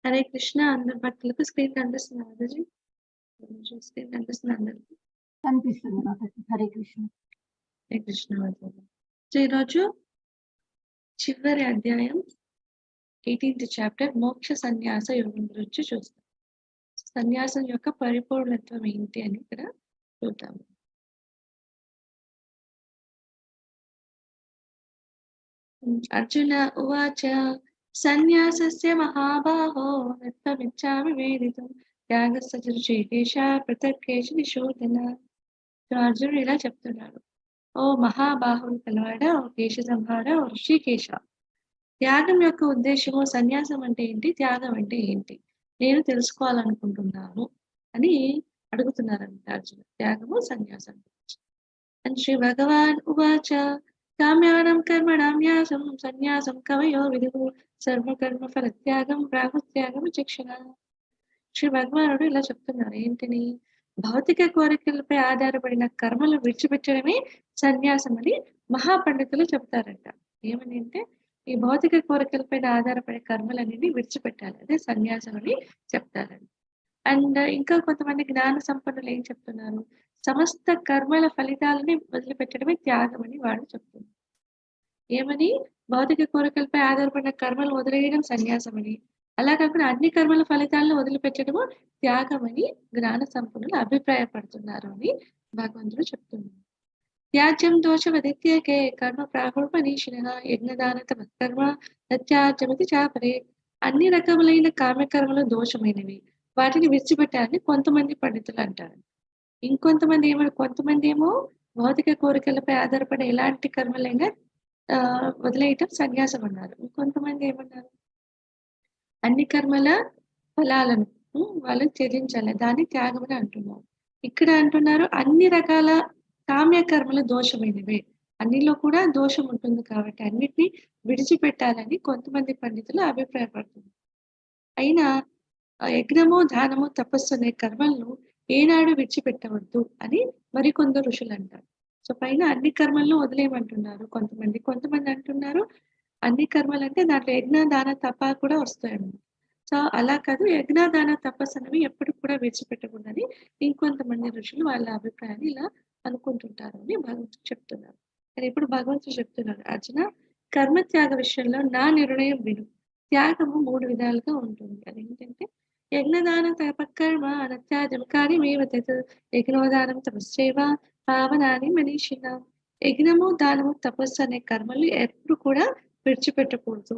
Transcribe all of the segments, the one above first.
హరే కృష్ణ. అందరి భక్తులకు స్క్రీన్ కనిపిస్తుందా మాతాజీ? స్క్రీన్ కనిపిస్తుందా అందరికి? కనిపిస్తుంది మాతాజీ. హరే కృష్ణ. హరే కృష్ణ మాతాజీ. సో ఈరోజు చివరి అధ్యాయం 18th చాప్టర్ మోక్ష సన్యాస యోగం గురించి చూస్తాం. సన్యాసం యొక్క పరిపూర్ణత్వం ఏంటి అని ఇక్కడ చూద్దాము. అర్జున ఉవాచ సన్యాసస్య మహాబాహో నత్వమిచ్చామి వేదితుం త్యాగస్య చ ఋషికేశ పృథక్కేశ నిషూదన. అర్జునుడు ఇలా చెప్తున్నాడు, ఓ మహాబాహుడు కలవాడ, ఓ కేశ సంహార, ఓ ఋషికేశ, త్యాగం యొక్క ఉద్దేశము, సన్యాసం అంటే ఏంటి, త్యాగం అంటే ఏంటి, నేను తెలుసుకోవాలనుకుంటున్నాను అని అడుగుతున్నారంట అర్జున. త్యాగము సన్యాసం గురించి. అని శ్రీ భగవాన్ ఉవాచ కామ్యానం కర్మణాం న్యాసం సన్యాసం కవయో విదుః సర్వకర్మ ఫలత్యాగం ప్రాహుత్యాగం శిక్షణ. శ్రీ భగవానుడు ఇలా చెప్తున్నారు, ఏంటిని, భౌతిక కోరికలపై ఆధారపడిన కర్మలు విడిచిపెట్టడమే సన్యాసం అని మహాపండితులు చెప్తారంట. ఏమని అంటే, ఈ భౌతిక కోరికలపైన ఆధారపడే కర్మలన్నీ విడిచిపెట్టాలి, అదే సన్యాసం అని చెప్తారండి. అండ్ ఇంకా కొంతమంది జ్ఞాన సంపన్నులు ఏం చెప్తున్నారు, సమస్త కర్మల ఫలితాలని వదిలిపెట్టడమే త్యాగం అని వాళ్ళు చెప్తున్నారు. ఏమని, భౌతిక కోరికలపై ఆధారపడిన కర్మలు వదిలేయడం సన్యాసం అని, అలా కాకుండా అన్ని కర్మల ఫలితాలను వదిలిపెట్టడము త్యాగం అని జ్ఞాన సంపన్నులు అభిప్రాయపడుతున్నారు అని భగవంతుడు చెప్తున్నారు. త్యాజ్యం దోషవదిత్యకే కర్మ ప్రాహుర్మనీషిణ యజ్ఞదాన తమకర్మ నత్యాజ్యమతి చాపరే. అన్ని రకములైన కామ్యకర్మలు దోషమైనవి, వాటిని విడిచిపెట్టాలని కొంతమంది పండితులు అంటారు. కొంతమంది ఏమో భౌతిక కోరికలపై ఆధారపడే ఎలాంటి కర్మలైనా వదిలేయటం సన్యాసం అన్నారు. ఇంకొంతమంది ఏమన్నారు, అన్ని కర్మల ఫలాలను వాళ్ళు త్యజించాలి, దాన్ని త్యాగం అని అంటున్నారు. ఇక్కడ అంటున్నారు అన్ని రకాల కామ్య కర్మలు దోషమైనవే, అన్నిలో కూడా దోషం ఉంటుంది కాబట్టి అన్నిటినీ విడిచిపెట్టాలని కొంతమంది పండితులు అభిప్రాయపడుతున్నారు. అయినా యజ్ఞము దానము తపస్సు అనే కర్మలను ఏనాడు విడిచిపెట్టవద్దు అని మరికొందరు ఋషులు అంటారు. సో పైన అన్ని కర్మలను వదిలేయమంటున్నారు కొంతమంది అంటున్నారు అన్ని కర్మలు అంటే దాంట్లో యజ్ఞ దాన తప కూడా వస్తాయన్నమాట. సో అలా కాదు, యజ్ఞ దాన తపస్సు అనేవి ఎప్పుడు కూడా విడిచిపెట్టకూడదని ఇంకొంతమంది ఋషులు వాళ్ళ అభిప్రాయాన్ని ఇలా అనుకుంటుంటారు అని భగవంతుడు చెప్తున్నారు. కానీ ఇప్పుడు భగవంతుడు చెప్తున్నారు, అర్జున, కర్మ త్యాగ విషయంలో నా నిర్ణయం విను. త్యాగము 3 విధాలుగా ఉంటుంది. అదేంటంటే యజ్ఞదాన తపకర్మ అనత్యాజం కార్యమేవ తత్ యజ్ఞోదానం తపశ్చైవ పావనాని మనీషిణ. యజ్ఞము దానము తపస్సు అనే కర్మలు ఎప్పుడు కూడా విడిచిపెట్టకూడదు,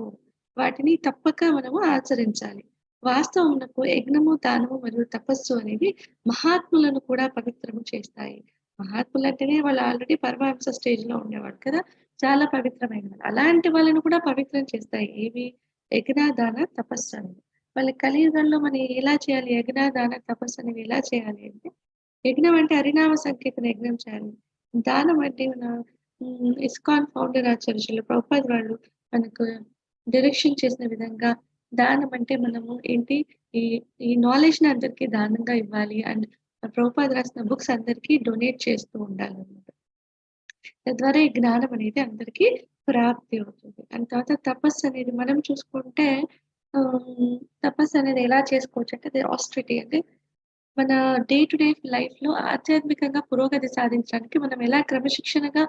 వాటిని తప్పక మనము ఆచరించాలి. వాస్తవమునకు యజ్ఞము దానము మరియు తపస్సు అనేవి మహాత్ములను కూడా పవిత్రము చేస్తాయి. మహాత్ములు అంటేనే వాళ్ళు ఆల్రెడీ పరమహంస స్టేజ్ లో ఉండేవాడు కదా, చాలా పవిత్రమైన వాళ్ళు. అలాంటి వాళ్ళను కూడా పవిత్రం చేస్తాయి ఏవి, యజ్ఞ దాన తపస్సు అనేది. వాళ్ళ కలియుగంలో మనం ఎలా చేయాలి, యజ్ఞ దాన తపస్సు అనేవి ఎలా చేయాలి అంటే, యజ్ఞం అంటే హరినామ సంకీర్తన యజ్ఞం చేయాలి. దానం అంటే మన ఇస్కాన్ ఫౌండర్ ఆచార్యులు ప్రభుపాద వాళ్ళు మనకు డైరెక్షన్ చేసిన విధంగా దానం అంటే మనము ఏంటి, ఈ ఈ నాలెడ్జ్ ని అందరికీ దానంగా ఇవ్వాలి. అండ్ ప్రభుపాద రాసిన బుక్స్ అందరికీ డొనేట్ చేస్తూ ఉండాలి అన్నమాట. తద్వారా ఈ జ్ఞానం అనేది అందరికీ ప్రాప్తి అవుతుంది. అండ్ తర్వాత తపస్సు అనేది మనం చూసుకుంటే తపస్సు అనేది ఎలా చేసుకోవచ్చు అంటే, అది ఆస్ట్రిటీ అంటే మన డే టు డే లైఫ్ లో ఆధ్యాత్మికంగా పురోగతి సాధించడానికి మనం ఎలా క్రమశిక్షణగా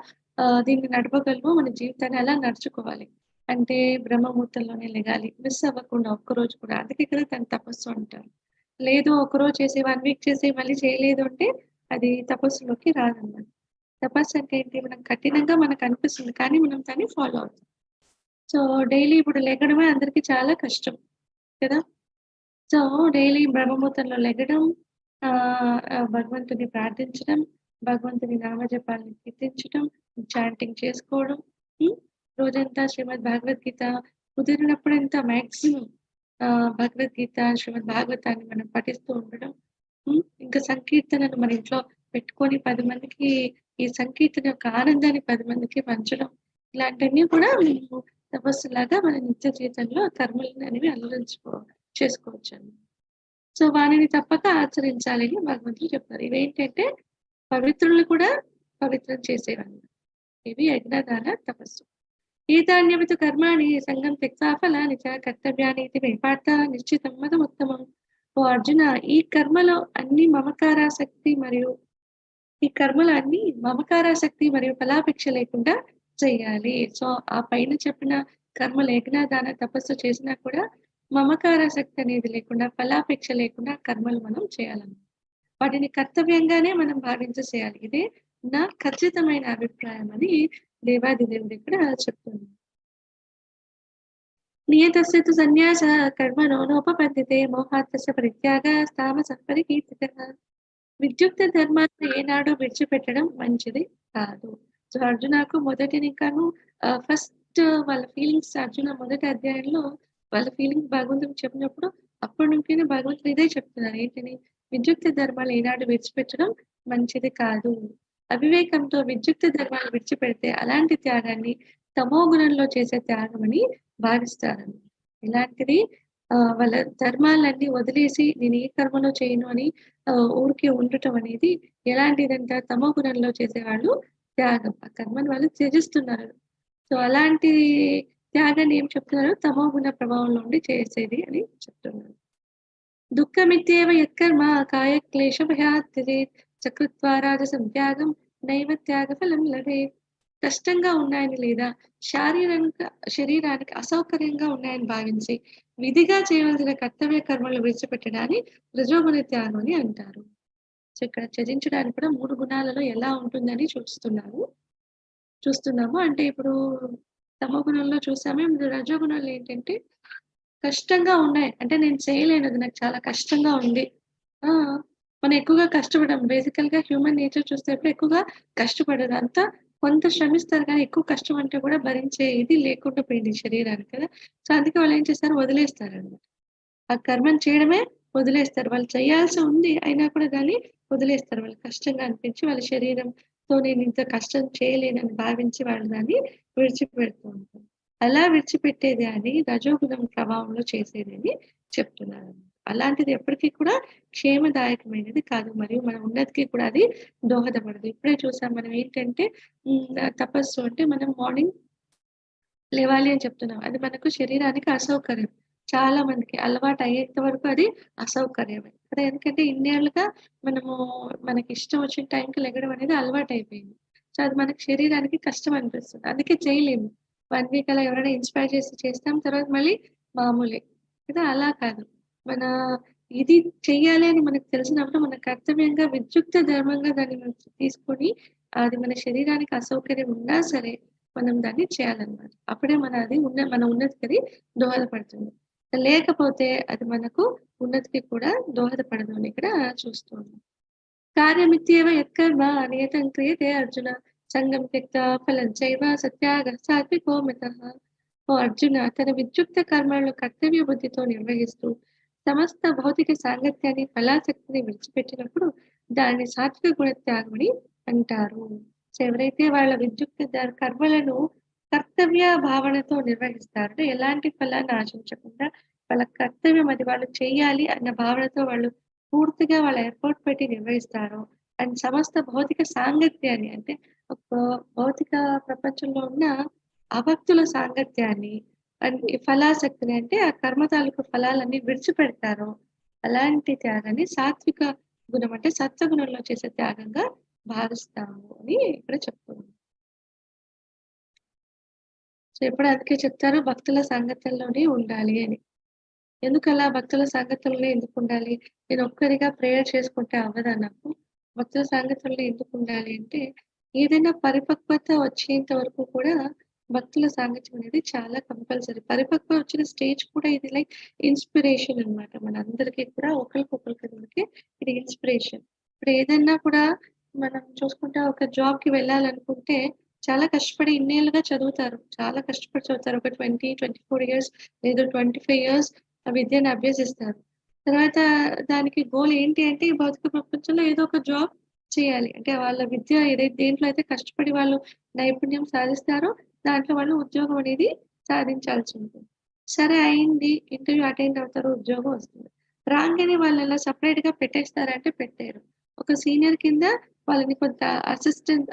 దీన్ని నడపగలమో, మన జీవితాన్ని ఎలా నడుచుకోవాలి అంటే బ్రహ్మముహూర్తంలోనే లెగాలి, మిస్ అవ్వకుండా ఒక్కరోజు కూడా. అందుకే కదా దాన్ని తపస్సు అంటారు. లేదు ఒకరోజు చేసి 1 వీక్ చేసి మళ్ళీ చేయలేదు అంటే అది తపస్సులోకి రాదన్నమాట. తపస్సు అంటే ఏంటి, మనం కఠినంగా మనకు అనిపిస్తుంది కానీ మనం దాన్ని ఫాలో అవుతాం. సో డైలీ ఇప్పుడు లెగడమే అందరికీ చాలా కష్టం కదా. సో డైలీ బ్రహ్మముహూర్తంలో లెగడం, భగవంతుని ప్రార్థించడం, భగవంతుని నామజపాలను కీర్తించడం, చాంటింగ్ చేసుకోవడం, రోజంతా శ్రీమద్ భగవద్గీత కుదిరినప్పుడంతా మ్యాక్సిమం భగవద్గీత శ్రీమద్ భాగవతాన్ని మనం పఠిస్తూ ఉండడం, ఇంకా సంకీర్తనను మన ఇంట్లో పెట్టుకొని 10 మందికి ఈ సంకీర్తన యొక్క ఆనందాన్ని 10 మందికి పంచడం, ఇలాంటివన్నీ కూడా మేము తపస్సులాగా మన నిత్య జీవితంలో కర్మలను అనేవి చేసుకోవచ్చు అండి. సో వాటిని తప్పక ఆచరించాలని భగవంతుడు చెప్తారు. ఇవేంటంటే పవిత్రులు కూడా పవిత్రం చేసేవన్నీ. ఇవి యజ్ఞదాన తపస్సు. ఏతాన్యపితు కర్మాణి సంగం త్యక్త్వా ఫలాని చ కర్తవ్యాని ఇతి మే పార్థ నిశ్చితం మతముత్తమం. ఓ అర్జున, ఈ కర్మలో అన్ని మమకారాసక్తి మరియు ఈ కర్మలన్నీ మమకారాసక్తి మరియు ఫలాపేక్ష లేకుండా చెయ్యాలి. సో, ఆ పైన చెప్పిన కర్మలు యజ్ఞ, దాన, తపస్సు చేసినా కూడా మమకారాసక్తి అనేది లేకుండా, ఫలాపేక్ష లేకుండా కర్మలు మనం చేయాలన్నమాట. వాటిని కర్తవ్యంగానే మనం భావించి చేయాలి. ఇదే నా ఖచ్చితమైన అభిప్రాయం అని దేవాదిదేవుడు ఇక్కడ చెప్తుంది. నియతస్య తు సన్యాసః కర్మణో నోపపద్యతే మోహాత్ తస్య పరిత్యాగः తామసః పరికీర్తితః. విద్యుక్త ధర్మాన్ని ఏనాడు విడిచిపెట్టడం మంచిది కాదు. సో, అర్జునకు మొదటినికాను ఫస్ట్ వాళ్ళ ఫీలింగ్స్ అర్జున మొదటి అధ్యాయంలో వాళ్ళ ఫీలింగ్స్ భగవంతుడికి చెప్పినప్పుడు అప్పటి నుంచినే భగవంతుడు ఇదే చెప్తున్నారు. ఏంటని? విద్యుక్త ధర్మాలు ఏనాడు విడిచిపెట్టడం మంచిది కాదు. అవివేకంతో విద్యుక్త ధర్మాలు విడిచిపెడితే అలాంటి త్యాగాన్ని తమో గుణంలో చేసే త్యాగం అని భావిస్తారని. ఇలాంటిది వాళ్ళ ధర్మాలన్నీ వదిలేసి నేను ఏ కర్మలో చేయను అని ఊరికే ఉండటం అనేది ఎలాంటిదంట? తమో గుణంలో చేసేవాళ్ళు త్యాగం. ఆ కర్మని వాళ్ళు త్యజిస్తున్నారు. సో, అలాంటి త్యాగాన్ని ఏం చెప్తున్నారు? తమో గుణ ప్రభావంలో ఉండి చేసేది అని చెప్తున్నారు. దుఃఖమిత్యేవ యత్కర్మ కాయక్లేశభయాత్ త్యజేత్ సకృత్వా రాజసం త్యాగం నైవ త్యాగఫలం లభేత్. కష్టంగా ఉన్నాయని లేదా శరీరానికి అసౌకర్యంగా ఉన్నాయని భావించి విధిగా చేయవలసిన కర్తవ్య కర్మలు విడిచిపెట్టడాన్ని రజోగుణ త్యాగం అని అంటారు. సో, ఇక్కడ త్యజించడానికి కూడా 3 గుణాలలో ఎలా ఉంటుందని చూస్తున్నాము. అంటే ఇప్పుడు తమో గుణంలో చూసాము. ఇప్పుడు రజోగుణంలో ఏంటంటే కష్టంగా ఉన్నాయి. అంటే నేను చేయలేను. అది నాకు చాలా కష్టంగా ఉంది. ఆ! మనం ఎక్కువగా కష్టపడం. బేసికల్‌గా హ్యూమన్ నేచర్ చూస్తే ఎక్కువగా కష్టపడరు. అంతా కొంత శ్రమిస్తారు కానీ ఎక్కువ కష్టం అంటే కూడా భరించే ఇది లేకుండా పోయింది శరీరానికి కదా! సో, అందుకే వాళ్ళేం చేస్తారు? వదిలేస్తారనమాట. ఆ కర్మని చేయడమే వదిలేస్తారు. వాళ్ళు చేయాల్సి ఉంది. అయినా కూడా దాన్ని వదిలేస్తారు. వాళ్ళకి కష్టంగా అనిపించి వాళ్ళ శరీరంతో నేనింత కష్టం చేయలేనని భావించి వాళ్ళు దాన్ని విడిచిపెడుతూ ఉంటారు. అలా విడిచిపెట్టేది అని రజోగుణం ప్రభావంలో చేసేదని చెప్తున్నారు. అలాంటిది ఎప్పటికి కూడా క్షేమదాయకమైనది కాదు. మరియు మన ఉన్నతికి కూడా అది దోహదపడదు. ఇప్పుడే చూసాం మనం ఏంటంటే తపస్సు అంటే మనం మార్నింగ్ లేవాలి అని చెప్తున్నాం. అది మనకు శరీరానికి అసౌకర్యం. చాలా మందికి అలవాటు అయ్యేంత వరకు అది అసౌకర్యమే. కదా! ఎందుకంటే ఇన్నేళ్లుగా మనము మనకిష్టం వచ్చిన టైంకి లెగడం అనేది అలవాటయిపోయింది. సో, అది మనకి శరీరానికి కష్టం అనిపిస్తుంది. అందుకే చేయలేము. 1 వీక్ అలా ఎవరైనా ఇన్‌స్పైర్ చేసి చేస్తాం. తర్వాత మళ్ళీ మామూలే. కదా! అలా కాదు. మన ఇది చెయ్యాలి అని మనకు తెలిసినప్పుడు మన కర్తవ్యంగా విద్యుక్త ధర్మంగా దాన్ని మనం తీసుకొని అది మన శరీరానికి అసౌకర్యం ఉన్నా సరే మనం దాన్ని చేయాలన్నమాట. అప్పుడే మన ఉన్నతికి అది దోహదపడుతుంది. లేకపోతే అది మనకు ఉన్నతికి కూడా దోహదపడదు అని ఇక్కడ చూస్తూ ఉన్నాం. కార్యమిత్యేవ యత్కర్మ నియతం క్రియతే అర్జున సంగం త్యక్త్వా ఫలం చైవ సత్యాగః సాత్వికో మితః. ఓ అర్జున, తన విద్యుక్త కర్మలను కర్తవ్య బుద్ధితో నిర్వహిస్తూ సమస్త భౌతిక సాంగత్యాన్ని, ఫలాసక్తిని విడిచిపెట్టినప్పుడు దాన్ని సాత్విక గుణ త్యాగమని అంటారు. సో, ఎవరైతే వాళ్ళ విద్యుక్త కర్మలను కర్తవ్య భావనతో నిర్వహిస్తారో ఎలాంటి ఫలాన్ని ఆశించకుండా వాళ్ళ కర్తవ్యం అది వాళ్ళు చేయాలి అన్న భావనతో వాళ్ళు పూర్తిగా వాళ్ళ ఎఫర్ట్ పెట్టి నిర్వహిస్తారో అండ్ సమస్త భౌతిక సాంగత్యాన్ని అంటే ఒక భౌతిక ప్రపంచంలో ఉన్న అభక్తుల సాంగత్యాన్ని అండ్ ఈ ఫలాసక్తిని అంటే ఆ కర్మ తాలూకు ఫలాలన్నీ విడిచిపెడతారో అలాంటి త్యాగాన్ని సాత్విక గుణం అంటే సత్వగుణంలో చేసే త్యాగంగా భావిస్తాము అని ఇక్కడ చెప్తున్నాం. సో, ఎప్పుడు అందుకే చెప్తారు భక్తుల సాంగత్యంలోనే ఉండాలి అని. ఎందుకలా భక్తుల సాంగత్యంలో ఎందుకుండాలి? నేనొక్కడిగా ప్రేయర్ చేసుకుంటే అవ్వదా నాకు? భక్తుల సాంగత్యంలో ఎందుకుండాలి అంటే, ఏదైనా పరిపక్వత వచ్చేంత వరకు కూడా భక్తుల సాంగత్యం అనేది చాలా కంపల్సరీ. పరిపక్వ వచ్చిన స్టేజ్ కూడా ఇది లైక్ ఇన్‌స్పిరేషన్ అన్నమాట. మనందరికీ కూడా ఒకళ్ళకొకళ్ళకి ఇది ఇన్‌స్పిరేషన్. ఇప్పుడు ఏదన్నా కూడా మనం చూసుకుంటే ఒక జాబ్‌కి వెళ్ళాలనుకుంటే చాలా కష్టపడి ఇన్నేళ్లుగా చదువుతారు. చాలా కష్టపడి చదువుతారు. ఒక 20, 24 ఇయర్స్ లేదు 25 ఇయర్స్ ఆ విద్యను అభ్యసిస్తారు. తర్వాత దానికి గోల్ ఏంటి అంటే ఈ భౌతిక ప్రపంచంలో ఏదో ఒక జాబ్ చేయాలి. అంటే వాళ్ళ విద్య దేంట్లో అయితే కష్టపడి వాళ్ళు నైపుణ్యం సాధిస్తారో దాంట్లో వాళ్ళు ఉద్యోగం అనేది సాధించాల్సి ఉంటుంది. సరే అయింది. ఇంటర్వ్యూ అటెండ్ అవుతారు. ఉద్యోగం వస్తుంది. రాంగానే వాళ్ళలా సెపరేట్‌గా పెట్టేస్తారా అంటే పెట్టేయరు. ఒక సీనియర్ కింద వాళ్ళని కొంత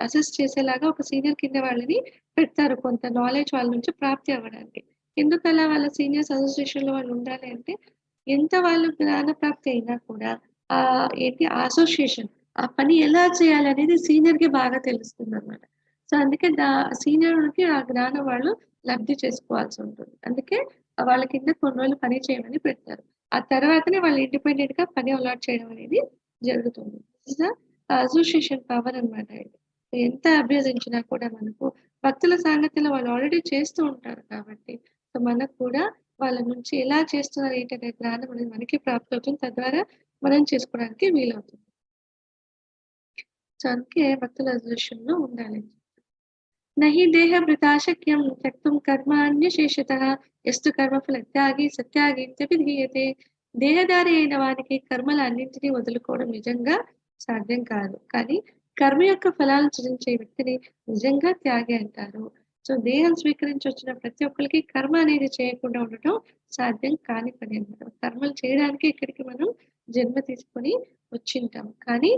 అసిస్ట్ చేసేలాగా ఒక సీనియర్ కింద వాళ్ళని పెడతారు. కొంత నాలెడ్జ్ వాళ్ళ నుంచి ప్రాప్తి అవ్వడానికి. ఎందుకలా వాళ్ళ సీనియర్స్ అసోసియేషన్‌లో వాళ్ళు ఉండాలి అంటే, ఎంత వాళ్ళు జ్ఞాన ప్రాప్తి అయినా కూడా అసోసియేషన్ ఆ పని ఎలా చేయాలనేది సీనియర్‌కి బాగా తెలుస్తుందనమాట. సో, అందుకే సీనియర్‌కి ఆ జ్ఞానం వాళ్ళు లబ్ధి చేసుకోవాల్సుంటుంది. అందుకే వాళ్ళ కింద కొన్ని రోజులు పని చేయమని పెడతారు. ఆ తర్వాతనే వాళ్ళు ఇండిపెండెంట్‌గా పని అలాట్ చేయడం అనేది జరుగుతుంది. This is the association power అన్నమాట ఇది. ఎంత అభ్యసించినా కూడా మనకు భక్తుల సాంగత్యంలో వాళ్ళు ఆల్రెడీ చేస్తూ ఉంటారు కాబట్టి, సో మనకు కూడా వాళ్ళ నుంచి ఎలా చేస్తున్నారు ఏంటనే జ్ఞానం అనేది మనకి ప్రాప్తవుతుంది. తద్వారా మనం చేసుకోవడానికి వీలవుతుంది. సో అందుకే భక్తుల అసోసియేషన్‌లో ఉండాలి. నహి దేహభృతా శక్యం త్యక్తుం కర్మాణ్యశేషతః యస్తు కర్మఫలత్యాగి సత్యాగీత్యభిధీయతే. దేహధారి అయిన వానికి కర్మలన్నింటినీ వదులుకోవడం నిజంగా సాధ్యం కాదు. కానీ కర్మ యొక్క ఫలాలను సృజించే వ్యక్తిని నిజంగా త్యాగి అంటారు. సో దేహం స్వీకరించి వచ్చిన ప్రతి ఒక్కళ్ళకి కర్మ అనేది చేయకుండా ఉండటం సాధ్యం కాని పని అన్నమాట. కర్మలు చేయడానికి ఇక్కడికి మనం జన్మ తీసుకొని వచ్చింటాం. కానీ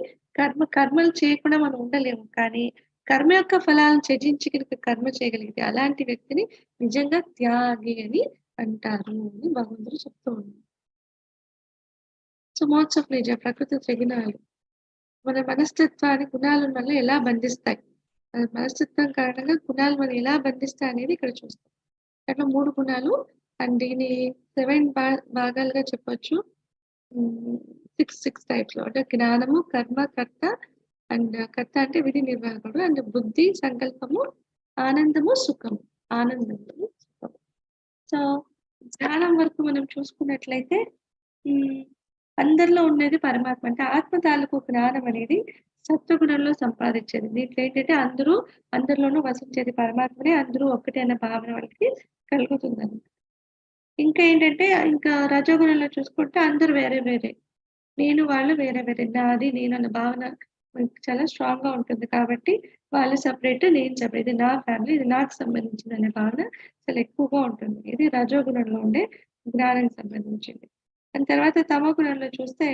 కర్మలు చేయకుండా మనం ఉండలేము. కానీ కర్మ యొక్క ఫలాలను త్యజించి గనుక కర్మ చేయగలిగితే అలాంటి వ్యక్తిని నిజంగా త్యాగి అని అంటారు అని భగవంతుడు చెప్తూ ఉన్నారు. సో మోడ్స్ ఆఫ్ నేచర్ ప్రకృతి త్రిగుణాలు మన మనస్తత్వాన్ని గుణాల వల్ల ఎలా బంధిస్తాయి. మనస్తత్వం కారణంగా గుణాలు మనం ఎలా బంధిస్తాయి అనేది ఇక్కడ చూస్తాం. దాంట్లో 3 గుణాలు అండ్ దీన్ని 7 భాగాలుగా చెప్పొచ్చు. 6 టైప్స్‌లో అంటే జ్ఞానము, కర్మ, కర్త అండ్ కర్త అంటే విధి నిర్వాహకుడు అండ్ బుద్ధి, సంకల్పము, ఆనందము, సుఖము. ఆనందము, సుఖము. సో, జ్ఞానం వరకు మనం చూసుకున్నట్లయితే హ్మ్. అందరిలో ఉండేది పరమాత్మ. అంటే ఆత్మ తాలూకు జ్ఞానం అనేది సత్వగుణంలో సంపాదించేది. దీంట్లో ఏంటంటే అందరిలోనూ వసించేది పరమాత్మనే. అందరూ ఒక్కటే అన్న భావన వాళ్ళకి కలుగుతుందన్నమాట. ఇంకా ఏంటంటే ఇంకా రజోగుణంలో చూసుకుంటే అందరూ వేరే వేరే. నేను, వాళ్ళు వేరే వేరే. నాది, నేనన్న భావన మనకి చాలా స్ట్రాంగ్‌గా ఉంటుంది కాబట్టి, వాళ్ళు సెపరేట్, నేను సెపరేట్. ఇది నా ఫ్యామిలీ, ఇది నాకు సంబంధించిందనే భావన చాలా ఎక్కువగా ఉంటుంది. ఇది రజోగుణంలో ఉండే జ్ఞానానికి సంబంధించింది. దాని తర్వాత తమో గుణంలో చూస్తే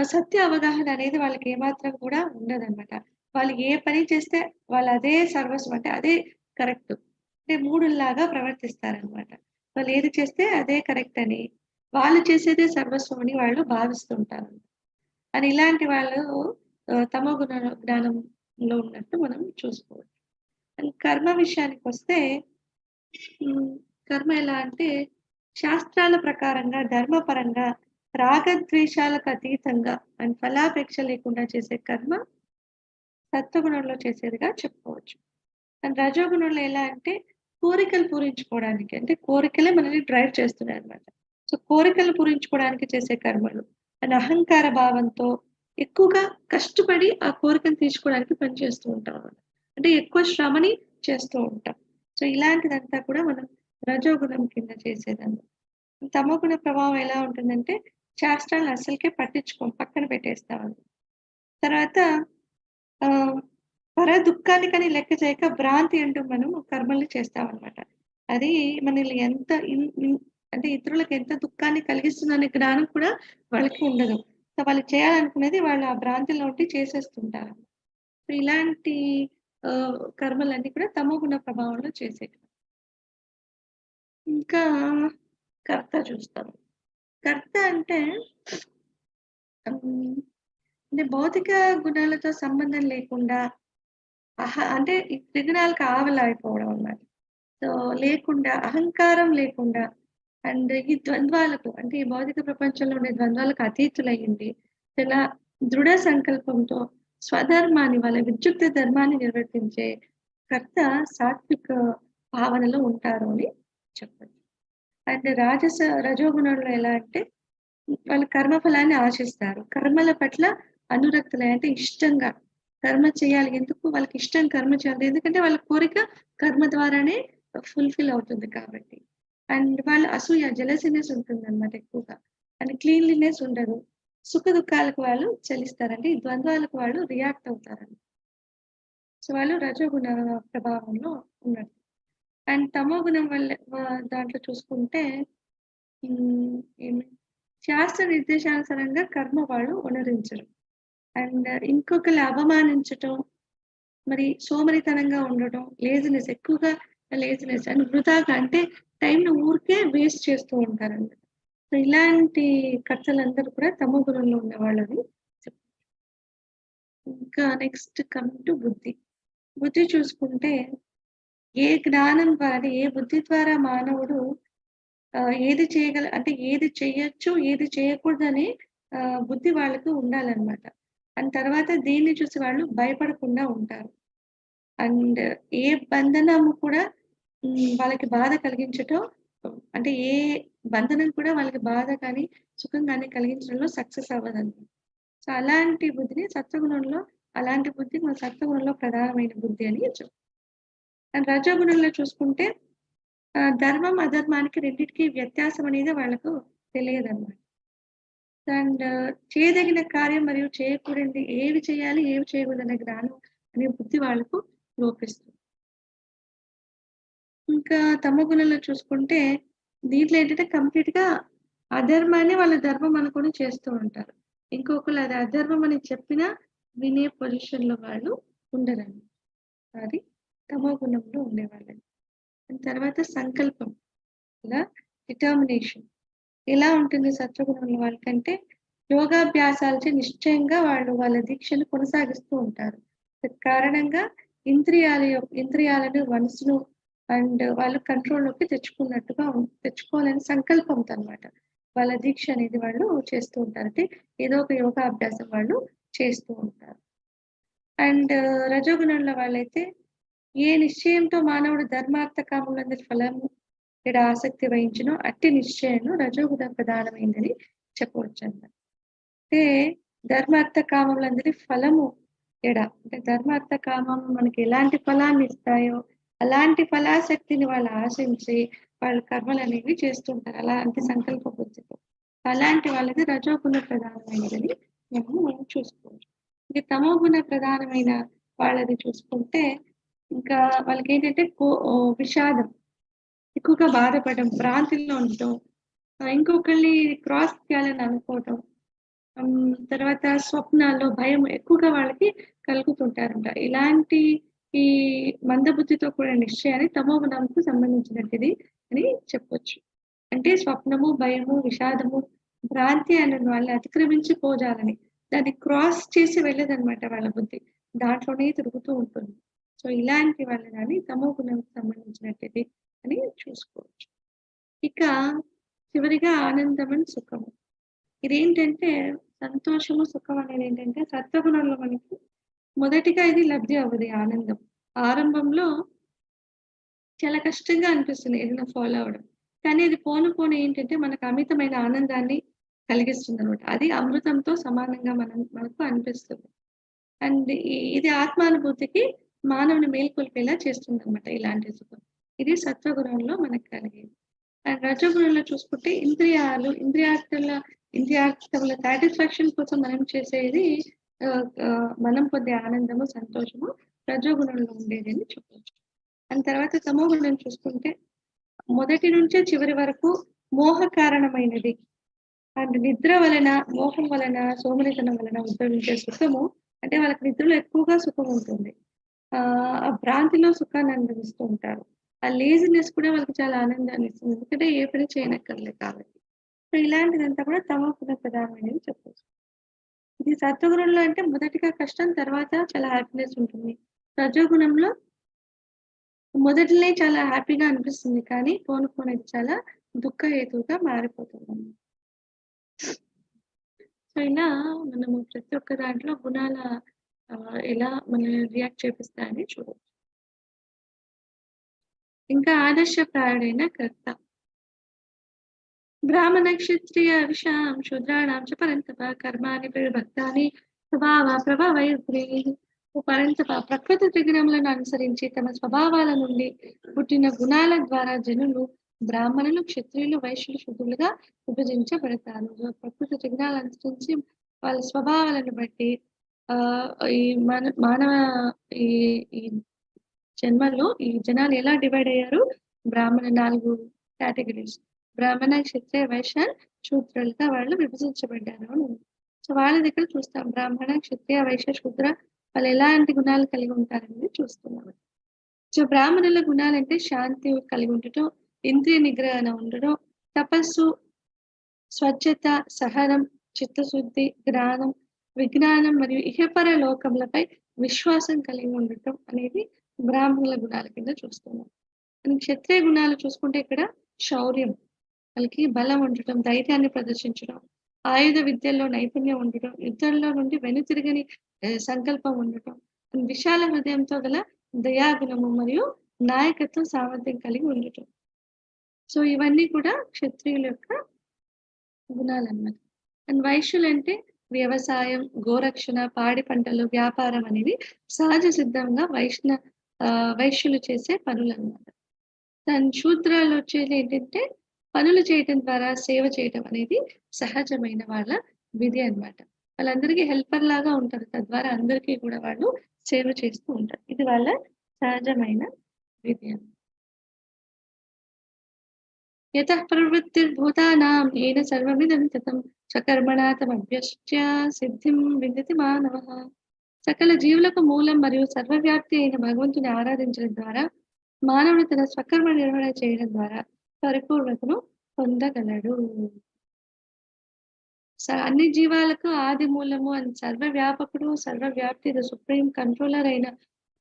సత్య అవగాహన అనేది వాళ్ళకి ఏమాత్రం కూడా ఉండదనమాట. వాళ్ళు ఏ పని చేస్తే వాళ్ళు అదే సర్వస్వం అంటే అదే కరెక్ట్. అంటే మూఢుల్లాగా ప్రవర్తిస్తారనమాట. వాళ్ళు ఏది చేస్తే అదే కరెక్ట్ అని, వాళ్ళు చేసేదే సర్వస్వం అని వాళ్ళు భావిస్తుంటారు. అని ఇలాంటి వాళ్ళు తమో జ్ఞానంలో ఉన్నట్టు మనం చూసుకోవచ్చు. అండ్ కర్మ విషయానికొస్తే హ్మ్. కర్మ ఎలా అంటే శాస్త్రాల ప్రకారంగా, ధర్మపరంగా, రాగద్వేషాలకు అతీతంగా అండ్ ఫలాపేక్ష లేకుండా చేసే కర్మ సత్వగుణంలో చేసేదిగా చెప్పుకోవచ్చు. అండ్ రజోగుణంలో ఎలా అంటే కోరికలు పూరించుకోవడానికి అంటే కోరికలే మనల్ని డ్రైవ్ చేస్తున్నాయన్నమాట. సో, కోరికలు పూరించుకోవడానికి చేసే కర్మలు. అండ్ అహంకార భావంతో ఎక్కువగా కష్టపడి ఆ కోరికను తీర్చుకోవడానికి పని చేస్తూ ఉంటామన్నమాట. అంటే ఎక్కువ శ్రమని చేస్తూ ఉంటాం. సో, ఇలాంటిదంతా కూడా మనం రజోగుణం కింద చేసేదన్నమాట. తమోగుణ ప్రభావం ఎలా ఉంటుందంటే శాస్త్రాలను అస్సలకే పట్టించుకోం. పక్కన పెట్టేస్తామన్నమాట. తర్వాత ఆహ్, దుఃఖానికని లెక్క చేయక భ్రాంతి అంటూ మనం కర్మల్ని చేస్తామనమాట. అది మనల్ని ఎంత ఇన్ ఇన్ అంటే ఇతరులకు ఎంత దుఃఖాన్ని కలిగిస్తుందనే జ్ఞానం కూడా వాళ్ళకి ఉండదు. సో, వాళ్ళు చేయాలనుకునేది వాళ్ళు ఆ భ్రాంతిలో ఉండి చేసేస్తుంటారు. సో, ఇలాంటి కర్మలన్నీ కూడా తమోగుణ ప్రభావంలో చేసేవి. ఇంకా కర్త చూస్తాము. కర్త అంటే హ్మ్, అంటే భౌతిక గుణాలతో సంబంధం లేకుండా అంటే ఈ త్రిగుణాలకు ఆవలాయిపోవడం అన్నమాట. సో, లేకుండా అహంకారం లేకుండా అండ్ ఈ ద్వంద్వాలకు అంటే ఈ భౌతిక ప్రపంచంలో ఉండే ద్వంద్వాలకు అతీతులయ్యింది. చాలా దృఢ సంకల్పంతో స్వధర్మాన్ని వాళ్ళ విద్యుక్త ధర్మాన్ని నిర్వర్తించే కర్త సాత్విక భావనలో ఉంటారు అని చెప్పొచ్చు. అండ్ రజోగుణంలో ఎలా అంటే వాళ్ళు కర్మ ఫలాన్ని ఆశిస్తారు. కర్మల పట్ల అనురక్తులై అంటే ఇష్టంగా కర్మ చేయాలి. ఎందుకు వాళ్ళకి ఇష్టం కర్మ చేయాలి. ఎందుకంటే వాళ్ళ కోరిక కర్మ ద్వారానే ఫుల్‌ఫిల్ అవుతుంది కాబట్టి. అండ్ వాళ్ళు అసూయ, జెలసీనెస్ ఉంటుందన్నమాట ఎక్కువగా. అండ్ క్లీన్లీనెస్ ఉండదు. సుఖ దుఃఖాలకు వాళ్ళు చలిస్తారు. అంటే ఈ ద్వంద్వాలకు వాళ్ళు రియాక్ట్ అవుతారండి. సో, వాళ్ళు రజోగుణ ప్రభావంలో ఉన్నట్టు. అండ్ తమోగుణం వల్ల దాంట్లో చూసుకుంటే హ్మ్. ఏమి శాస్త్ర నిర్దేశానుసారంగా కర్మ వాళ్ళు వనరించరు. అండ్ ఇంకొకళ్ళు అవమానించటం, మరి సోమరితనంగా ఉండటం, ఎక్కువగా లేజినెస్ అండ్ వృధాగా అంటే టైంని ఊరికే వేస్ట్ చేస్తూ ఉంటారన్నమాట. సో, ఇలాంటి కర్తలందరూ కూడా తమో గుణంలో ఉన్నవాళ్ళని చెప్ ఇంకా నెక్స్ట్ కమింగ్ టు బుద్ధి. బుద్ధి చూసుకుంటే ఏ జ్ఞానం ద్వారా అంటే ఏ బుద్ధి ద్వారా మానవుడు ఏది అంటే ఏది చెయ్యొచ్చు, ఏది చేయకూడదని బుద్ధి వాళ్ళకి ఉండాలన్నమాట. అండ్ తర్వాత దీన్ని చూసి వాళ్ళు భయపడకుండా ఉంటారు. అండ్ ఏ బంధనము కూడా వాళ్ళకి బాధ కలిగించటం అంటే ఏ బంధనం కూడా వాళ్ళకి బాధ కానీ, సుఖం గాని కలిగించడంలో సక్సెస్ అవ్వదన్నమాట. సో, అలాంటి బుద్ధి మన సత్వగుణంలో ప్రధానమైన బుద్ధి అని అండ్ రజోగుణంలో చూసుకుంటే ధర్మం, అధర్మానికి రెండిటికి వ్యత్యాసం అనేది వాళ్ళకు తెలియదన్నమాట. అండ్ చేయదగిన కార్యం మరియు చేయకూడనిది ఏవి చేయాలి, ఏవి చేయకూడదనే జ్ఞానం అనే బుద్ధి వాళ్ళకు లోపిస్తుంది. ఇంకా తమో గుణంలో చూసుకుంటే దీంట్లో ఏంటంటే కంప్లీట్‌గా అధర్మాన్ని వాళ్ళు ధర్మం అనుకోని చేస్తూ ఉంటారు. ఇంకొకళ్ళు అది అధర్మం అని చెప్పినా వినే పొజిషన్‌లో వాళ్ళు ఉండరండి. అది తమో గుణంలో ఉండేవాళ్ళని. తర్వాత సంకల్పం ఇలా డిటర్మినేషన్ ఎలా ఉంటుంది సత్వగుణంలో వాళ్ళకంటే యోగాభ్యాసాలచే నిశ్చయంగా వాళ్ళ దీక్షను కొనసాగిస్తూ ఉంటారు. కారణంగా ఇంద్రియాలను, మనసును అండ్ వాళ్ళు కంట్రోల్‌లోకి తెచ్చుకోవాలని సంకల్పంతో అన్నమాట. వాళ్ళ దీక్ష అనేది వాళ్ళు చేస్తూ ఉంటారు. అంటే ఏదో ఒక యోగా అభ్యాసం వాళ్ళు చేస్తూ ఉంటారు. అండ్ రజోగుణంలో వాళ్ళైతే ఏ నిశ్చయంతో మానవుడు ధర్మార్థ కామములందు ఫలము లేదా ఆసక్తి వహించునో అట్టి నిశ్చయము రజోగుణ ప్రధానమైందని చెప్పవచ్చన్నమాట. అంటే ధర్మార్థ కామములందరి ఫలము అంటే ధర్మార్థ కామం మనకి ఎలాంటి ఫలాన్ని ఇస్తాయో అలాంటి ఫలాసక్తిని వాళ్ళు ఆశించి వాళ్ళు కర్మలనేవి చేస్తుంటారు. అలాంటి సంకల్ప బుద్ధితో. అలాంటి వాళ్ళది రజోగుణ ప్రధానమైనదని మనం చూసుకోవచ్చు. ఇంక తమోగుణ ప్రధానమైన వాళ్ళది చూసుకుంటే ఇంకా వాళ్ళకేంటంటే విషాదం, ఎక్కువగా బాధపడడం, భ్రాంతిలో ఉండటం, ఇంకొకళ్ళని క్రాస్ చేయాలని అనుకోవటం, తర్వాత స్వప్నాల్లో భయం ఎక్కువగా వాళ్ళకి కలుగుతుంటారంట. ఇలాంటి ఈ మందబుద్ధితో కూడిన నిశ్చయాన్ని తమోగుణంకు సంబంధించినటిది అని చెప్పొచ్చు. అంటే స్వప్నము, భయము, విషాదము, భ్రాంతి అనే వాళ్ళని అతిక్రమించి పోజాలని. దాన్ని క్రాస్ చేసి వెళ్ళదనమాట వాళ్ళ బుద్ధి. దాంట్లోనే తిరుగుతూ ఉంటుంది. సో, ఇలాంటి వాళ్ళని తమోగుణంకి సంబంధించినటిది అని చూసుకోవచ్చు. ఇక చివరిగా ఆనందం అండ్ సుఖము. ఇదేంటంటే సంతోషము, సుఖం అనేది ఏంటంటే సత్వగుణంలో మనకి మొదటిగా ఇది లబ్ధి అవ్వదు ఈ ఆనందం. ఆరంభంలో చాలా కష్టంగా అనిపిస్తుంది ఏదైనా ఫాలో అవ్వడం. కానీ అది పోను పోను ఏంటంటే మనకు అమితమైన ఆనందాన్ని కలిగిస్తుందనమాట. అది అమృతంతో సమానంగా మనకు అనిపిస్తుంది. అండ్ ఇది ఆత్మానుభూతికి మానవుని మేల్కొల్పేలా చేస్తుందనమాట ఇలాంటి సుఖం. ఇది సత్వగుణంలో మనకు కలిగేది. అండ్ రజోగుణంలో చూసుకుంటే ఇంద్రియార్థముల సాటిస్ఫాక్షన్ కోసం మనం చేసేది మనం పొందే ఆనందము, సంతోషము రజోగుణంలో ఉండేది అని చెప్పొచ్చు. అండ్ తర్వాత తమోగుణం చూసుకుంటే మొదటి నుంచే చివరి వరకు మోహ కారణమైనది. అండ్ నిద్ర వలన, మోహం వలన, సోమరితనం వలన ఉద్భవించే సుఖము అంటే వాళ్ళకి నిద్రలో ఎక్కువగా సుఖం ఉంటుంది. ఆ భ్రాంతిలో సుఖాన్ని అనుభవిస్తూ ఉంటారు. ఆ లేజినెస్ కూడా వాళ్ళకి చాలా ఆనందాన్ని ఇస్తుంది. ఎందుకంటే ఏ పని చేయనక్కర్లేదు కాబట్టి. సో, ఇలాంటిదంతా కూడా తమోగుణ ప్రధానమైనది చెప్పొచ్చు. ఇది సత్వగుణంలో అంటే మొదటిగా కష్టం, తర్వాత చాలా హ్యాపీనెస్ ఉంటుంది. రజోగుణంలో మొదటినే చాలా హ్యాపీగా అనిపిస్తుంది. కానీ పోను పోను ఇది చాలా దుఃఖహేతువుగా మారిపోతుందన్నమాట. సో, ఇలా మనము ప్రతి ఒక్క దాంట్లో గుణాల ఎలా మనల్ని రియాక్ట్ చేపిస్తాయని చూడొచ్చు. ఇంకా ఆదర్శప్రాయుడైన కర్త. బ్రాహ్మణ, క్షత్రియ, వైశ్యాం, శూద్రాణాం చ పరంతప కర్మాణి ప్రవిభక్తాని స్వభావ ప్రభావైర్గుణైః. ఓ పరంతప ప్రకృతి త్రిగుణములను అనుసరించి తమ స్వభావాల నుండి పుట్టిన గుణాల ద్వారా జనులు బ్రాహ్మణులు, క్షత్రియులు, వైశ్యులు, శూద్రులుగా విభజించబడతారు. ప్రకృతి త్రిగుణాలను అనుసరించి వాళ్ళ స్వభావాలను బట్టి ఈ మానవ ఈ ఈ జన్మలో ఈ జనాలు ఎలా డివైడ్ అయ్యారు? 4 కేటగిరీస్. బ్రాహ్మణ, క్షత్రియ, వైశ్య, శూద్రులుగా వాళ్ళు విభజించబడ్డారు అని ఉంది. సో, సో వాళ్ళది ఇక్కడ చూస్తాం. బ్రాహ్మణ, క్షత్రియ, వైశ్య, శూద్ర వాళ్ళు ఎలాంటి గుణాలు కలిగి ఉంటారనేది చూస్తున్నాం. సో బ్రాహ్మణుల గుణాలంటే శాంతి కలిగి ఉండటం, ఇంద్రియ నిగ్రహణ ఉండడం, తపస్సు, స్వచ్ఛత, సహనం, చిత్తశుద్ధి, జ్ఞానం, విజ్ఞానం మరియు ఇహపర లోకములపై విశ్వాసం కలిగి ఉండటం అనేది బ్రాహ్మణుల గుణాల కింద చూస్తున్నాం. మనం క్షత్రియ గుణాలు చూసుకుంటే ఇక్కడ శౌర్యం, వాళ్ళకి బలం ఉండటం, ధైర్యాన్ని ప్రదర్శించడం, ఆయుధ విద్యల్లో నైపుణ్యం ఉండటం, యుద్ధంలో నుండి వెనుతిరగని సంకల్పం ఉండటం, విశాల హృదయంతో గల దయాగుణము మరియు నాయకత్వ సామర్థ్యం కలిగి ఉండటం. సో ఇవన్నీ కూడా క్షత్రియుల యొక్క గుణాలన్నమాట. అండ్ వైశ్యులంటే వ్యవసాయం, గోరక్షణ, పాడి పంటలు, వ్యాపారం అనేవి సహజ సిద్ధంగా వైశ్యులు చేసే పనులన్నమాట. దాని శూద్రాలు వచ్చేది ఏంటంటే పనులు చేయటం ద్వారా సేవ చేయటం అనేది సహజమైన వాళ్ళ విధి అన్నమాట. వాళ్ళందరికీ హెల్పర్ లాగా ఉంటారు. తద్వారా అందరికీ కూడా వాళ్ళు సేవ చేస్తూ ఉంటారు. ఇది వాళ్ళ సహజమైన విధి అన్నమాట. యతః ప్రవృత్తిర్భూతానాం येन సర్వమిదం తతం సకర్మణా తమభ్యస్త్య సిద్ధిం విందతి మానవః. సకల జీవులకు మూలం మరియు సర్వవ్యాప్తి అయిన భగవంతుని ఆరాధించడం ద్వారా మానవుడు తన స్వకర్మ నిర్వహణ చేయడం ద్వారా పరిపూర్ణతను పొందగలడు. అన్ని జీవాలకు ఆది మూలము అని సర్వవ్యాపకుడు, సర్వవ్యాప్తి సుప్రీం కంట్రోలర్ అయిన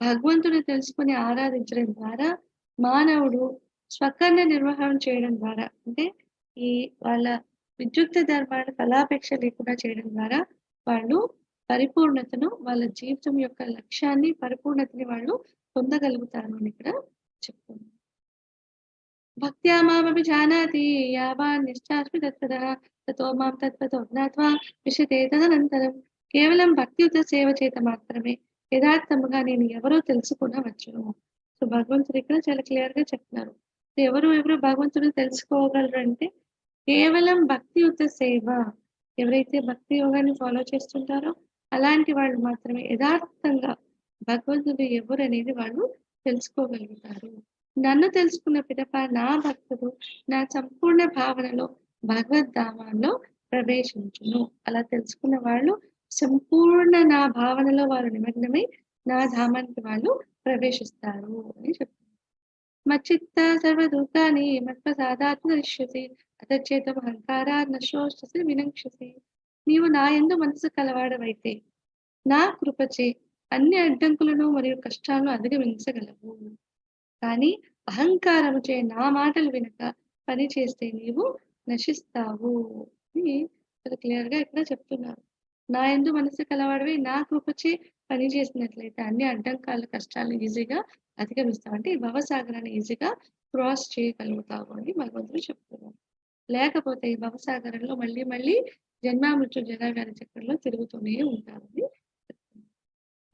భగవంతుని తెలుసుకుని ఆరాధించడం ద్వారా మానవుడు స్వకర్ణ నిర్వహణ చేయడం ద్వారా, అంటే ఈ వాళ్ళ విద్యుక్త ధర్మాన్ని ఫలాపేక్ష లేకుండా చేయడం ద్వారా వాళ్ళు పరిపూర్ణతను, వాళ్ళ జీవితం యొక్క లక్ష్యాన్ని, పరిపూర్ణతని వాళ్ళు పొందగలుగుతారు అని ఇక్కడ చెప్తుంది. భక్త్యా మామపి జానాతి యావాన్ నిశ్చాస్మి తత్వతః తతో మాం తత్వతో జ్ఞాత్వా విశతే తదనంతరం. కేవలం భక్తియుత సేవ చేత మాత్రమే యథార్థముగా నేను ఎవరో తెలుసుకునవచ్చును. సో భగవంతుడు ఇక్కడ చాలా క్లియర్ గా చెప్తున్నారు. ఎవరు భగవంతుడు తెలుసుకోగలరు అంటే కేవలం భక్తియుత సేవ, ఎవరైతే భక్తి యోగాన్ని ఫాలో చేస్తుంటారో అలాంటి వాళ్ళు మాత్రమే యథార్థంగా భగవంతుడు ఎవరు అనేది వాళ్ళు తెలుసుకోగలుగుతారు. నన్ను తెలుసుకున్న పిదప నా భక్తుడు నా సంపూర్ణ భావనలో భగవద్ధామంలో ప్రవేశించును. అలా తెలుసుకున్న వాళ్ళు సంపూర్ణ నా భావనలో వారు నిమగ్నమై నా ధామానికి వాళ్ళు ప్రవేశిస్తారు అని చెప్తారు. మచ్చిత్త సర్వదుఃఖాని మత్ప్రసాదాత్ దృశ్యసి అతచేతం అహంకారాత్ నశోష్యసి వినక్ష్యసి. నీవు నా యందు మనసు కలవాడవైతే నా కృపచే అన్ని అడ్డంకులను మరియు కష్టాలను అధిగమించగలవు. కానీ అహంకారముచే నా మాటలు వినక పని చేస్తే నీవు నశిస్తావు అని క్లియర్ గా ఇక్కడ చెప్తున్నారు. నా యందు మనసు కలవాడవి నా కృపచే పని చేసినట్లయితే అన్ని అడ్డంకాల కష్టాలను ఈజీగా అధిగమిస్తావు, అంటే ఈ భవసాగరాన్ని ఈజీగా క్రాస్ చేయగలుగుతావు అని భగవంతుడు చెప్తున్నారు. లేకపోతే ఈ భవసాగరంలో మళ్ళీ మళ్ళీ జన్మామృత్యు జరావ్యాధి చక్రంలో తిరుగుతూనే ఉంటారని.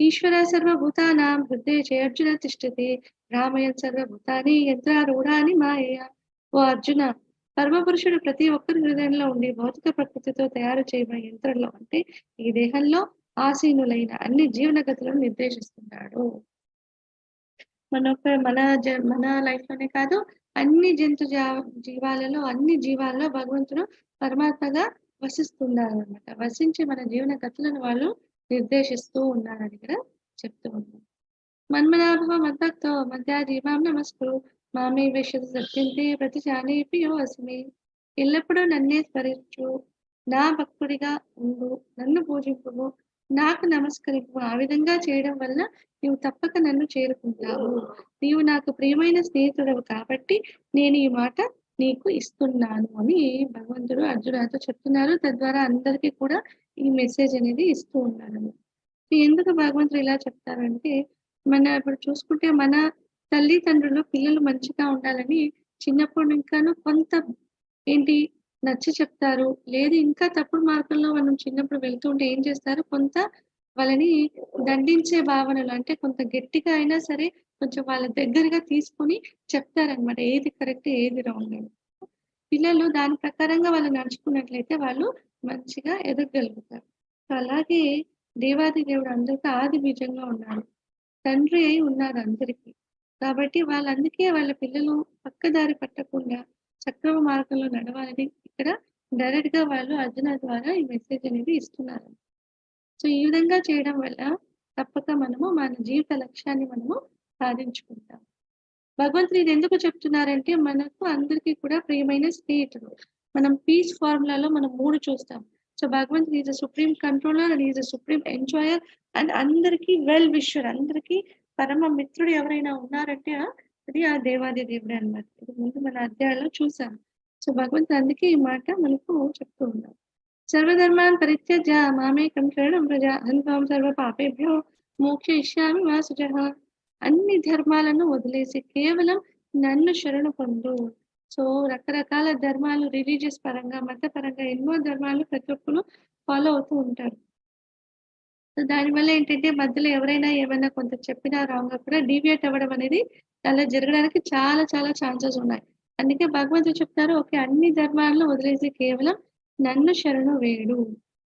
ఈశ్వర సర్వభూతానాం హృదయ అర్జున తిష్టతి రామయన్ సర్వభూతాని యంత్రారూఢాని మాయ. ఓ అర్జున, పరమపురుషుడు ప్రతి ఒక్కరి హృదయంలో ఉండి భౌతిక ప్రకృతితో తయారు చేయబడిన యంత్రంలో, అంటే ఈ దేహంలో ఆసీనులైన అన్ని జీవన గతులను నిర్దేశిస్తున్నాడు. మన లైఫ్ లోనే కాదు, అన్ని జీవాలలో అన్ని జీవాల్లో భగవంతుడు పరమాత్మగా వసిస్తున్నారు అనమాట. వసించి మన జీవన గతులను వాళ్ళు నిర్దేశిస్తూ ఉన్నారని ఇక్కడ చెప్తూ ఉన్నారు. మన్మనాభవ మద్భక్తో మధ్యాది మాం నమస్కురు మామే వేషత సత్యంతే ప్రతిశానేపి యో అస్మి. ఎల్లప్పుడూ నన్నే స్మరించు, నా భక్తుడిగా ఉండు, నన్ను పూజింపు, నాకు నమస్కరింపు. ఆ విధంగా చేయడం వల్ల నీవు తప్పక నన్ను చేరుకుంటావు. నీవు నాకు ప్రియమైన స్నేహితుడవు కాబట్టి నేను ఈ మాట నీకు ఇస్తున్నాను అని భగవంతుడు అర్జునుడితో చెప్తున్నారు. తద్వారా అందరికీ కూడా ఈ మెసేజ్ అనేది ఇస్తూ ఉన్నాడు. ఎందుకు భగవంతుడు ఇలా చెప్తారంటే, ఇప్పుడు చూసుకుంటే మన తల్లిదండ్రులు పిల్లలు మంచిగా ఉండాలని చిన్నప్పుడు ఇంకాను కొంత నచ్చ చెప్తారు. లేదు ఇంకా తప్పుడు మార్గంలో మనం చిన్నప్పుడు వెళ్తూ ఉంటే ఏం చేస్తారు, కొంత వాళ్ళని దండించే భావనలు, అంటే కొంత గట్టిగా అయినా సరే కొంచెం వాళ్ళ దగ్గరగా తీసుకొని చెప్తారనమాట, ఏది కరెక్ట్ ఏది రాంగ్ అని. పిల్లలు దాని ప్రకారంగా వాళ్ళు నడుచుకున్నట్లయితే వాళ్ళు మంచిగా ఎదగగలుగుతారు. అలాగే దేవాది దేవుడు అందరికీ ఆది బీజంగా ఉన్నాడు, తండ్రి అయి ఉన్నారు అందరికీ. కాబట్టి వాళ్ళందుకే వాళ్ళ పిల్లలు పక్కదారి పట్టకుండా సక్రమ మార్గంలో నడవాలని ఇక్కడ డైరెక్ట్ గా వాళ్ళు అర్జున ద్వారా ఈ మెసేజ్ అనేది ఇస్తున్నారు. సో ఈ విధంగా చేయడం వల్ల తప్పక మనము మన జీవిత లక్ష్యాన్ని మనము సాధించుకుంటాం. భగవంతుడు ఇది ఎందుకు చెప్తున్నారంటే మనకు అందరికీ కూడా ప్రియమైన స్నేహితుడు. మనం పీస్ ఫార్ములాలో మనం 3 చూస్తాం. సో భగవంతుడు is the supreme controller and is the supreme enjoyer and అందరికీ వెల్ విషర్. అందరికీ పరమ మిత్రుడు ఎవరైనా ఉన్నారంటే అది ఆ దేవాది దేవుడే అన్నమాట. ఇది ముందు మన అధ్యాయంలో చూసాం. సో భగవంతుడు అందుకే ఈ మాట మనకు చెప్తూ ఉన్నారు. సర్వధర్మాన్ పరిత్యజ్య మామేకం శరణం వ్రజ అహం త్వాం సర్వ పాపేభ్యో మోక్షయిష్యామి మా శుచః. అన్ని ధర్మాలను వదిలేసి కేవలం నన్ను శరణు పొందు. సో రకరకాల ధర్మాలు రిలీజియస్ పరంగా, మతపరంగా ఎన్నో ధర్మాలు ప్రతి ఒక్కరు ఫాలో అవుతూ ఉంటారు. సో దానివల్ల ఏంటంటే మధ్యలో ఎవరైనా ఏమైనా కొంత చెప్పినా రాంగ్‌గా కూడా డీవియేట్ అవ్వడం అనేది అలా జరగడానికి చాలా చాలా ఛాన్సెస్ ఉన్నాయి. అందుకే భగవంతుడు చెప్తారు, ఓకే అన్ని ధర్మాలను వదిలేసి కేవలం నన్ను శరణు వేడు.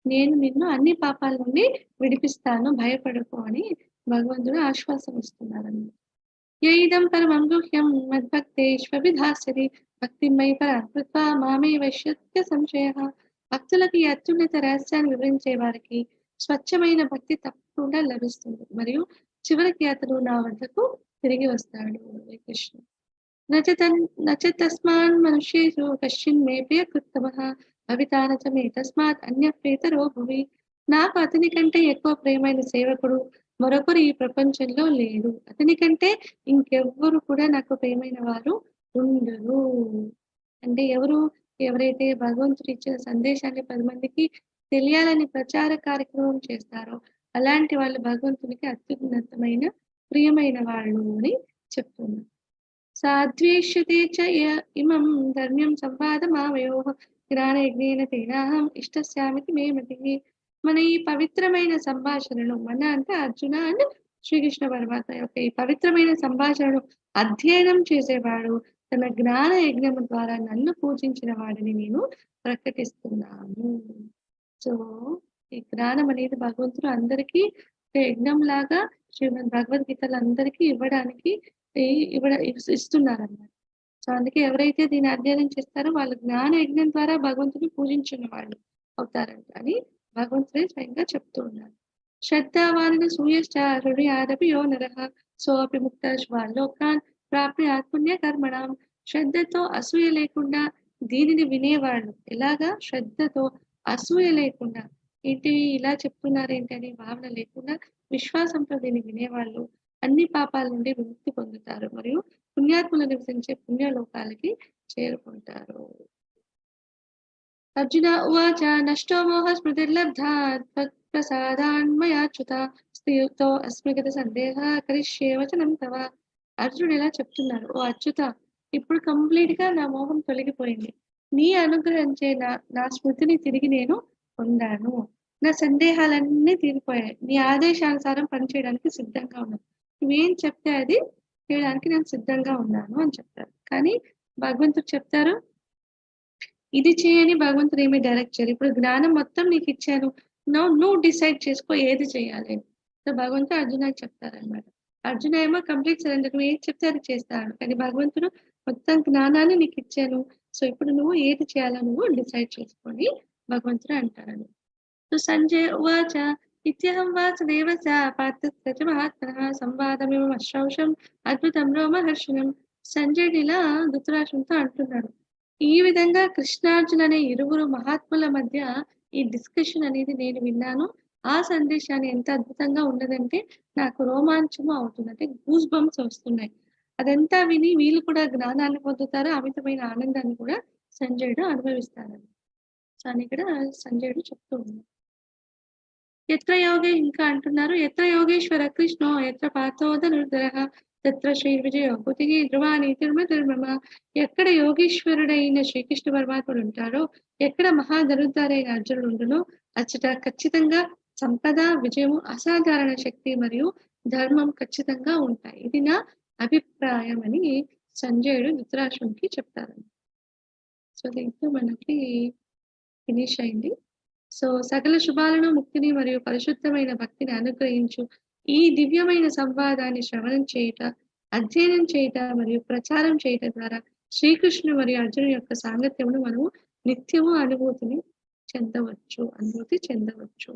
నేను నిన్ను అన్ని పాపాల నుండి విడిపిస్తాను భయపడకు అని భగవంతుడు ఆశ్వాసం ఇస్తున్నారన్నమాట. యైదం పరమం గుహ్యం మద్భక్తేష్వభిధాస్యతి భక్తిమయి పరాం కృత్వా మామే వశ్యత్య సంశయః. భక్తులకు ఈ అత్యున్నత రహస్యాన్ని వివరించే వారికి స్వచ్ఛమైన భక్తి తప్పకుండా లభిస్తుంది. మరియు చివరికి అతడు నా వద్దకు తిరిగి వస్తాడు. హరే కృష్ణ. నచ తస్మాన్ మనుష్యేషు కశ్చిన్ మే ప్రియకృత్తమః భవితా నచ మే తస్మాత్ అన్యః ప్రేతరో భువి. నాకు అతని కంటే ఎక్కువ ప్రియమైన సేవకుడు మరొకరు ఈ ప్రపంచంలో లేరు. అతని కంటే ఇంకెవ్వరు కూడా నాకు ప్రియమైన వారు ఉండరు. అంటే ఎవరైతే భగవంతుడు ఇచ్చిన సందేశాన్ని 10 మందికి తెలియాలని ప్రచార కార్యక్రమం చేస్తారో అలాంటి వాళ్ళు భగవంతునికి అత్యున్నతమైన ప్రియమైన వాళ్ళు అని చెప్తున్నారు. సాద్వేష్యతే చ ఇమం ధర్మ్యం సంవాదమావయోః జ్ఞానయజ్ఞేన తేనాహం ఇష్టస్యామితి మే మతిః. మన ఈ పవిత్రమైన సంభాషణను మన అంటే అర్జున అండ్ శ్రీకృష్ణ పరమాత్మ యొక్క ఈ పవిత్రమైన సంభాషణను అధ్యయనం చేసేవాడు తన జ్ఞాన యజ్ఞము ద్వారా నన్ను పూజించిన వాడిని నేను ప్రకటిస్తున్నాను. సో ఈ జ్ఞానం అనేది భగవంతుడు అందరికీ ఒక యజ్ఞం లాగా శ్రీమద్ భగవద్గీతలు అందరికీ ఇవ్వడానికి ఇస్తున్నారన్నమాట. సో అందుకే ఎవరైతే దీన్ని అధ్యయనం చేస్తారో వాళ్ళు జ్ఞాన యజ్ఞం ద్వారా భగవంతుని పూజించిన వాళ్ళు అవుతారంట అని భగవంతుడే స్వయంగా చెప్తూ ఉన్నారు. శ్రద్ధావానిన సూయశ్చ హృదయాదపి యో నరః సోపి ముక్తశ్వాలోకాన్ ప్రాప్నుయాత్ పుణ్య కర్మణాం. శ్రద్ధతో అసూయ లేకుండా దీనిని వినేవాళ్ళు ఎలాగా శ్రద్ధతో అసూయ లేకుండా ఏంటి ఇలా చెప్తున్నారు ఏంటి అనే భావన లేకుండా విశ్వాసంతో దీన్ని వినేవాళ్ళు అన్ని పాపాల నుండి విముక్తి పొందుతారు మరియు పుణ్యాత్ములు నివసించే పుణ్యలోకాలకి చేరుకుంటారు. అర్జున ఉవాచ నష్టో మోహ స్మృతిర్లబ్ధా త్వత్ప్రసాదాన్మయాచ్యుత స్థితో అస్మిగత సందేహ కరిష్యే వచనం తవ. అర్జునుడు ఇలా చెప్తున్నారు, ఓ అచ్యుత ఇప్పుడు కంప్లీట్ గా నా మోహం తొలగిపోయింది. నీ అనుగ్రహించే నా స్మృతిని తిరిగి నేను పొందాను. నా సందేహాలన్నీ తీరిపోయాయి. నీ ఆదేశానుసారం పనిచేయడానికి సిద్ధంగా ఉన్నాను. నువ్వేం చెప్తే అది చేయడానికి నేను సిద్ధంగా ఉన్నాను అని చెప్తారు. కానీ భగవంతుడు చెప్తారు ఇది చేయని భగవంతుడు ఏమీ డైరెక్ట్ చేయరు. ఇప్పుడు జ్ఞానం మొత్తం నీకు ఇచ్చాను, నువ్వు డిసైడ్ చేసుకో ఏది చేయాలి. సో భగవంతుడు అర్జునకి చెప్తారనమాట. అర్జున ఏమో కంప్లీట్ సరెండర్, నువ్వు ఏది చెప్తే అది చేస్తాను. కానీ భగవంతుడు మొత్తం జ్ఞానాన్ని నీకు ఇచ్చాను, సో ఇప్పుడు నువ్వు ఏది చేయాలో నువ్వు డిసైడ్ చేసుకొని భగవంతుడు అంటారని. సో సంజయ్ ఉవాచ ఇత్యహం వాసుదేవస పార్థ మహాత్మనః సంవాదమిమం అశ్రౌషం అద్భుతం రోమహర్షణం. సంజయుడు ఇలా ధృతరాష్ట్రునితో అంటున్నాడు, ఈ విధంగా కృష్ణార్జున అనే ఇరువురు మహాత్ముల మధ్య ఈ డిస్కషన్ అనేది నేను విన్నాను. ఆ సందేశాన్ని ఎంత అద్భుతంగా ఉన్నదంటే నాకు రోమాంచము అవుతుంది, అంటే గూస్ బంప్స్ వస్తున్నాయి. అదంతా విని వీళ్ళు కూడా జ్ఞానాన్ని పొందుతారు, అమితమైన ఆనందాన్ని కూడా సంజయుడు అనుభవిస్తారని. సో అని ఇక్కడ సంజయుడు చెప్తూ ఉన్నాడు. ఎత్ర యోగే ఇంకా అంటున్నారు, ఎత్ర యోగేశ్వర కృష్ణో ఎత్ర పార్థో ధనుర్ధరః తత్ర శ్రీ విజయో భూతికి ధ్రువాని తిరుమ. ఎక్కడ యోగేశ్వరుడైన శ్రీకృష్ణ పరమాత్ముడు ఉంటాడో, ఎక్కడ మహాధనుర్ధారైన అర్జునుడు ఉండునో అచ్చట ఖచ్చితంగా సంపద, విజయము, అసాధారణ శక్తి మరియు ధర్మం ఖచ్చితంగా ఉంటాయి. ఇది నా అభిప్రాయం అని సంజయుడు ధృతరాష్ట్రునికి చెప్తారు. సో దీంతో మనకి ఫినిష్ అయింది. సో సకల శుభాలను, ముక్తిని మరియు పరిశుద్ధమైన భక్తిని అనుగ్రహించు ఈ దివ్యమైన సంవాదాన్ని శ్రవణం చేయుట, అధ్యయనం చేయుట మరియు ప్రచారం చేయటం ద్వారా శ్రీకృష్ణుడు మరియు అర్జునుడి యొక్క సాంగత్యమును మనము నిత్యము అనుభూతి చెందవచ్చు.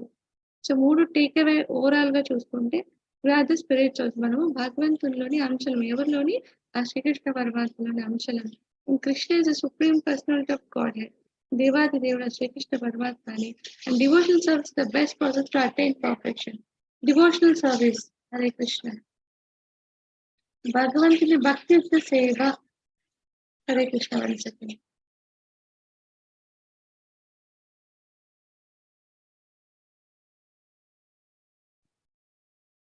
సో 3 టేక్ అవే ఓవరాల్‌గా చూసుకుంటే ఆర్ ద స్పిరిట్స్ మనము భగవంతునిలోని అంశాలు ఎవరిలోని ఆ శ్రీకృష్ణ పరమాత్మలోని అంశాలను. Krishna is the supreme personality of God head. దేవాది దేవుడు శ్రీకృష్ణ పరమాత్మ అని. And devotional service the best process to attain perfection. Devotional service Hare Krishna. భగవంతుని భక్తి యొక్క సేవ. Hare Krishna. One second.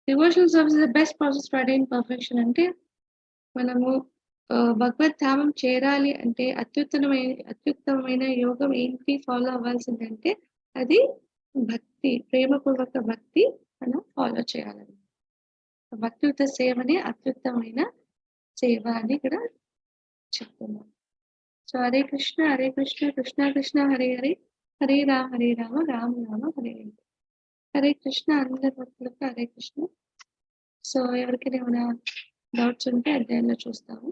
Devotional service the best process to attain perfection అంటే మనము భగవద్ధామం చేరాలి అంటే అత్యుత్తమమైన యోగం ఏంటి ఫాలో అవ్వాల్సిందంటే అది భక్తి, ప్రేమపూర్వక భక్తి మనం ఫాలో చేయాలని. భక్తియుత సేవనే అత్యుత్తమైన సేవ అని ఇక్కడ చెప్తున్నాం. సో హరే కృష్ణ కృష్ణ కృష్ణ హరే హరే, హరే రామ రామ రామ హరే హరే. హరే కృష్ణ అందరి భక్తులకు హరే కృష్ణ. సో ఎవరికైనా ఏమైనా డౌట్స్ ఉంటే అధ్యాయంలో చూస్తాము.